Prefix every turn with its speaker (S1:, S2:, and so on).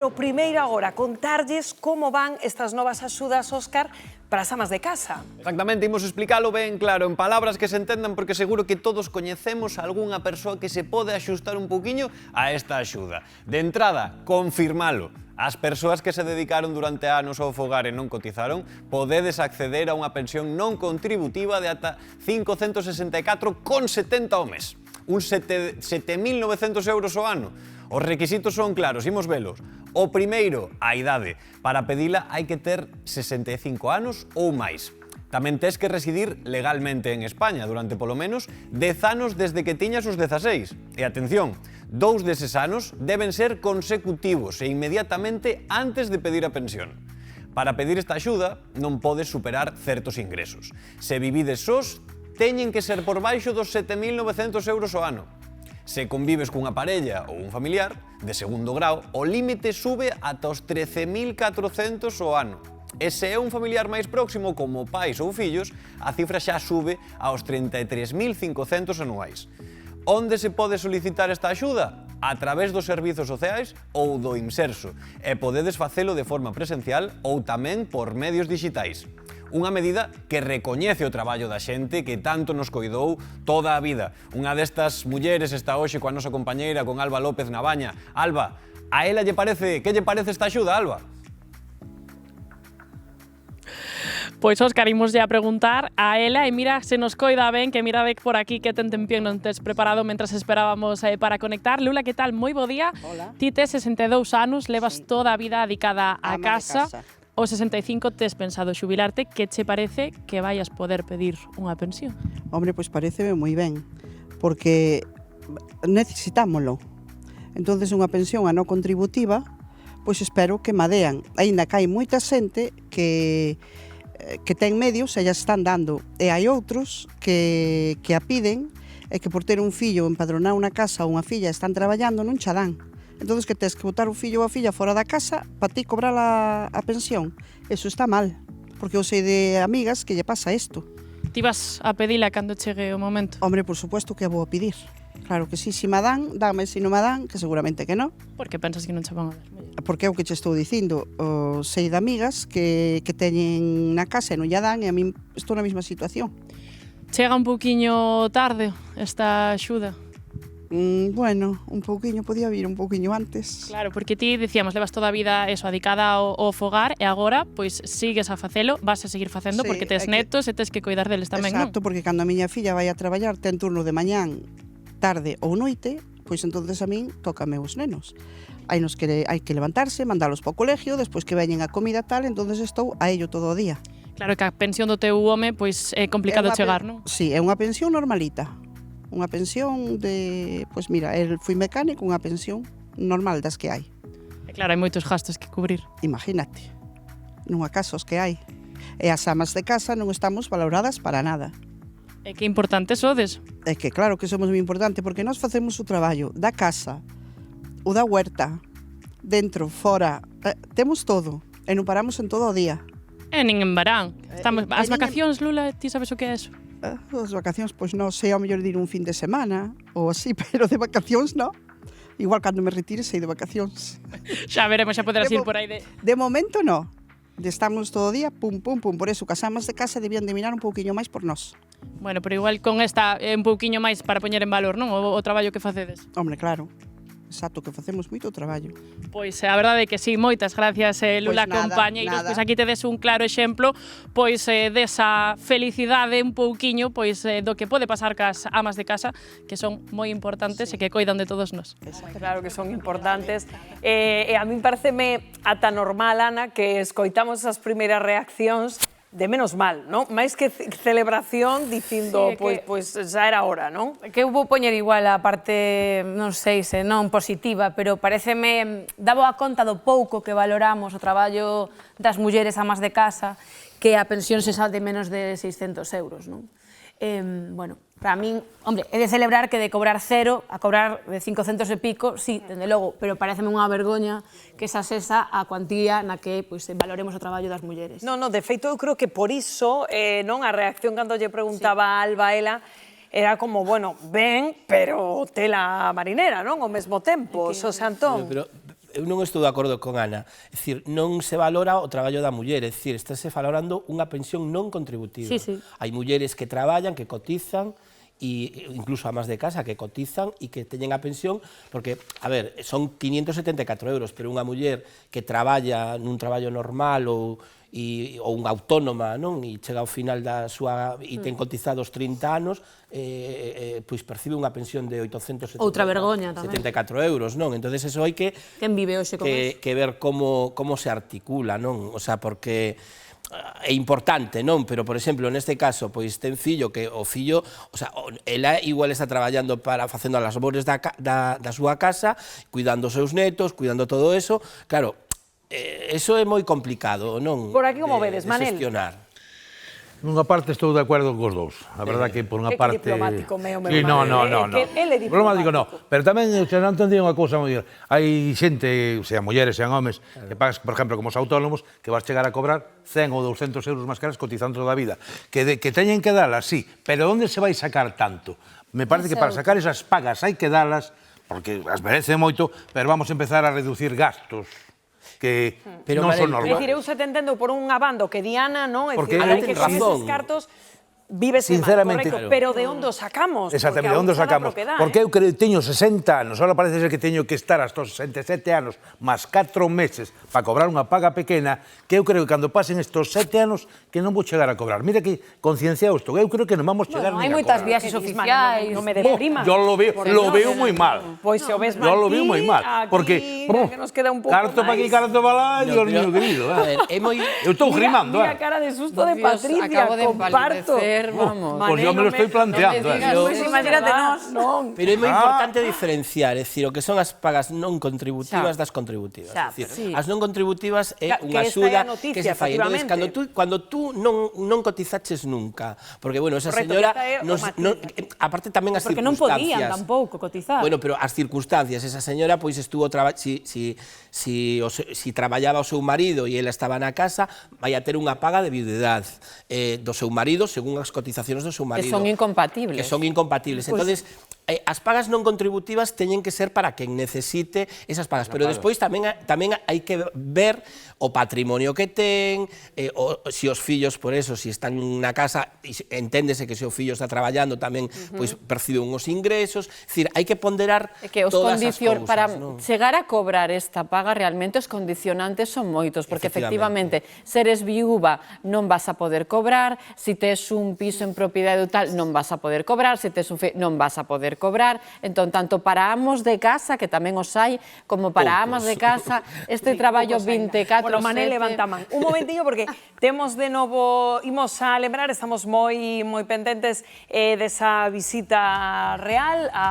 S1: O primeiro agora, contarlles como van estas novas axudas, Óscar, para as amas de casa.
S2: Exactamente, imos explicalo ben claro, en palabras que se entendan, porque seguro que todos coñecemos algunha persoa que se pode axustar un poquinho a esta axuda. De entrada, confirmalo. As persoas que se dedicaron durante anos ao fogar e non cotizaron, podedes acceder a unha pensión non contributiva de ata 564,70 ao mes. Uns 7.900 euros ao ano. Os requisitos son claros, imos velos. O primeiro, a idade. Para pedila hai que ter 65 anos ou máis. Tamén tes que residir legalmente en España durante polo menos 10 anos desde que tiñas os 16. E atención, 2 deses anos deben ser consecutivos e inmediatamente antes de pedir a pensión. Para pedir esta axuda non podes superar certos ingresos. Se vivides sós, teñen que ser por baixo dos 7.900 euros ao ano. Se convives cunha parella ou un familiar de segundo grau, o límite sube ata os 13.400 ao ano. E se é un familiar máis próximo, como pais ou fillos, a cifra xa sube aos 33.500 anuais. Onde se pode solicitar esta axuda? A través dos servizos sociais ou do Imserso, e podedes facelo de forma presencial ou tamén por medios digitais. Unha medida que recoñece o traballo da xente que tanto nos coidou toda a vida. Unha destas mulleres está hoxe coa nosa compañeira, con Alba López Nabaña. Alba, a ela lle parece, que lle parece esta axuda, Alba?
S3: Pois, Óscar, imos a preguntar a ela e mira se nos coida ben, que mira por aquí que ten tempión non tes preparado mentras esperábamos para conectar. Lula, que tal? Moi bo día.
S4: Hola.
S3: Ti tes 62 anos, levas toda a vida dedicada a casa. Os 65 tes pensado xubilarte, que che parece que vayas poder pedir unha pensión?
S4: Hombre, pois pareceme moi ben, porque necesitámoslo. Entonces unha pensión a non contributiva, pois espero que madean. Aínda que hai moita xente que ten medios e ya están dando, e hai outros que a piden e que por ter un fillo empadronado na casa ou unha filla están traballando non xa dan. Entonces que tes que botar o fillo ou a filla fora da casa para ti cobrar a pensión. Eso está mal, porque eu sei de amigas que lle pasa isto.
S3: Ti vas a pedila cando chegue o momento?
S4: Hombre, por supuesto que a vou a pedir. Claro que sí, si me dan, dame, si non me dan, que seguramente que non.
S3: Por que pensas que non che van a dar?
S4: Porque é o que che estou dicindo, sei de amigas que teñen na casa e non lla dan, e a mí estou na mesma situación.
S3: Chega un pouquiño tarde esta axuda?
S4: Bueno, un pouquiño, podía vir un pouquiño antes.
S3: Claro, porque ti, dicíamos, levas toda a vida eso, dedicada ao fogar e agora, pois, sigues a facelo, vas a seguir facendo,
S4: Sí,
S3: porque tes netos e tes que coidar deles tamén, non?
S4: Exacto, porque cando a miña filla vai a traballar, ten turno de mañán, tarde ou noite, pois entonces a min tócame os nenos. Hai que levantarse, mandalos para o colegio, despois que veñen a comida tal, entonces estou a ello todo o día.
S3: Claro que a pensión do teu home, pois, é complicado chegar, non?
S4: Sí, é unha pensión normalita. Unha pensión de... Pois mira, el fui mecánico, unha pensión normal das que hai.
S3: E claro, hai moitos gastos que cubrir.
S4: Imagínate, nunha casa os que hai. E as amas de casa non estamos valoradas para nada.
S3: E que importante sodes.
S4: É que claro que somos moi importante, porque nós facemos o traballo da casa, o da huerta, dentro, fora, temos todo, e non paramos en todo o día.
S3: E nin en varán. As vacacións, Lula, ti sabes o que é eso?
S4: As vacacións, pois non sei, ao mellor dir un fin de semana, ou así, pero de vacacións non. Igual cando me retire sei de vacacións.
S3: Xa veremos, xa poderás ir por aí de...
S4: De momento non. Estamos todo o día, pum, pum, pum. Por eso, que as amas de casa debían de mirar un pouquiño máis por nós.
S3: Bueno, pero igual con esta un pouquiño máis para poñer en valor, non? O traballo que facedes.
S4: Hombre, claro. Exacto, que facemos moito traballo.
S3: Pois a verdade é que sí, moitas gracias, Lula,
S4: Pois nada,
S3: compañeiros.
S4: nada.
S3: Pois aquí tedes un claro exemplo pois desa felicidade un pouquiño pois do que pode pasar cas amas de casa, que son moi importantes e que coidan de todos nós.
S1: Claro que son importantes. E a min pareceme ata normal, Ana, que escoitamos esas primeiras reaccións de menos mal, non? Máis que celebración dicindo,
S5: Sí, que-
S1: pois xa era hora, non?
S5: Que eu vou poñer igual a parte, non sei se non positiva, pero pareceme, dabo a conta do pouco que valoramos o traballo das mulleres amas de casa, que a pensión se sal de menos de 600 euros, non? Bueno, para min, hombre, é de celebrar que de cobrar cero a cobrar de 500 e pico, sí, dende logo, pero pareceme unha vergoña que esa sesa a cuantía na que pois, valoremos o traballo das mulleres.
S1: Non, de feito, eu creo que por iso, non, a reacción cando lle preguntaba a Alba a ela, era como, bueno, ben, pero tela marinera, non? Ao mesmo tempo, Xosé Antón.
S6: Pero eu non estou de acordo con Ana. É dicir, non se valora o traballo da muller, é dicir, estáse valorando unha pensión non contributiva.
S5: Sí, sí.
S6: Hai mulleres que traballan, que cotizan, e incluso amas de casa que cotizan e que teñen a pensión, porque, a ver, son 574 euros, pero unha muller que traballa nun traballo normal ou unha autónoma, non? E chega ao final da súa e ten cotizados 30 anos, pois percibe unha pensión de 874
S5: Outra vergoña tamén.
S6: 74 euros, non? Entonces eso hai que
S5: Quen vive hoxe con eso?
S6: que ver como se articula, non? O sea, porque é importante, non? Pero, por exemplo, neste caso, pois ten fillo que o fillo, o sea, ela igual está traballando facendo as labores da súa casa, cuidando os seus netos, cuidando todo eso, claro, eso é moi complicado, non?
S1: Por aquí como vedes, Manel?
S6: Gestionar.
S7: Nunha parte estou de acuerdo cos dous. A verdade que por unha
S1: Que
S7: parte...
S1: diplomático, meu
S7: Sí, no.
S1: Que ele é
S7: Diplomático no.
S1: diplomático.
S7: Pero tamén, xa non entendí unha cousa moi... Hai xente, sean mulleres, sean homes, que pagas, por exemplo, como os autónomos, que vas chegar a cobrar 100 ou 200 euros máis caras cotizando toda a vida. Que teñen que dalas, sí, pero onde se vai sacar tanto? Me parece que para sacar esas pagas hai que dalas, porque as merece moito, pero vamos a empezar a reducir gastos que
S6: Pero,
S7: non son
S6: Manel,
S1: É dicir,
S7: normais.
S1: eu se te entendo por unha banda que Diana, non? É
S7: Porque
S1: dicir,
S7: eu
S1: hai que
S6: ten
S1: con
S6: razón.
S1: esos cartos vives
S7: Sinceramente,
S1: mal, correcto,
S7: claro.
S1: pero de onde os sacamos?
S7: Exactamente,
S1: Porque
S7: onde
S1: a outra
S7: sacamos?
S1: non queda,
S7: Porque eu teño 60 anos, ahora parece ser que teño que estar hasta os 67 anos, máis 4 meses, para cobrar unha paga pequena, que eu creo que cando pasen estos 7 anos, que non vou chegar a cobrar. Mira que concienciaos isto, eu creo que non vamos chegar
S5: Hai
S7: nin a
S5: moitas
S7: cobrar.
S5: viaxes
S1: Que dis,
S5: oficiais.
S1: non me deprima.
S7: Yo lo veo moi mal.
S1: Pois se o ves mal
S7: Yo lo veo moi mal,
S1: aquí,
S7: porque
S1: que nos queda un pouco
S7: carto para aquí, carto para lá, Dios mío querido.
S6: A ver, é moi...
S7: Eu estou grimando,
S1: Mira a cara de susto de
S8: Dios,
S1: Patricia,
S8: acabo de
S1: comparto.
S8: empalidecer, vamos.
S7: Pues yo me lo estoy planteando.
S1: Pues imagínate nós, non.
S6: Pero é moi importante diferenciar, é dicir, o que son as pagas non contributivas das contributivas.
S1: Xa,
S6: É dicir,
S5: sí.
S6: as non contributivas é
S1: Que
S6: unha
S1: esta é
S6: axuda
S1: a noticia,
S6: que se fai. Entonces,
S1: efectivamente.
S6: cando tú non cotizaches nunca, porque, bueno, esa
S1: Correcto,
S6: señora...
S1: esta é o matiz.
S6: Aparte tamén as
S5: Porque non
S6: circunstancias...
S5: podían tampouco cotizar.
S6: Bueno, pero as circunstancias, esa señora pois estuvo si traballaba o seu marido e ela estaba na casa, vai a ter unha paga de viudedad do seu marido según as cotizacións do seu marido.
S8: Que son incompatibles.
S6: Que son incompatibles. Entonces, as pagas non contributivas teñen que ser para quen necesite esas pagas, pero despois tamén hai que ver o patrimonio que ten, si os fillos, por eso, si están na casa, enténdese que se o fillo está traballando tamén, pois percibe uns ingresos, é dicir, hai que ponderar
S8: É que os
S6: todas as cousas,
S8: para
S6: non?
S8: chegar a cobrar esta paga realmente os condicionantes son moitos, porque
S6: Efectivamente.
S8: efectivamente seres viúva non vas a poder cobrar, si tes un piso en propiedade ou tal non vas a poder cobrar, se tes un non vas a poder cobrar, entón tanto para amos de casa, que tamén os hai, como para amas de casa, este traballo 24/7.
S1: Bueno, Manel, levanta man. Un momentillo, porque temos de novo, imos a lembrar, estamos moi pendentes desa visita real a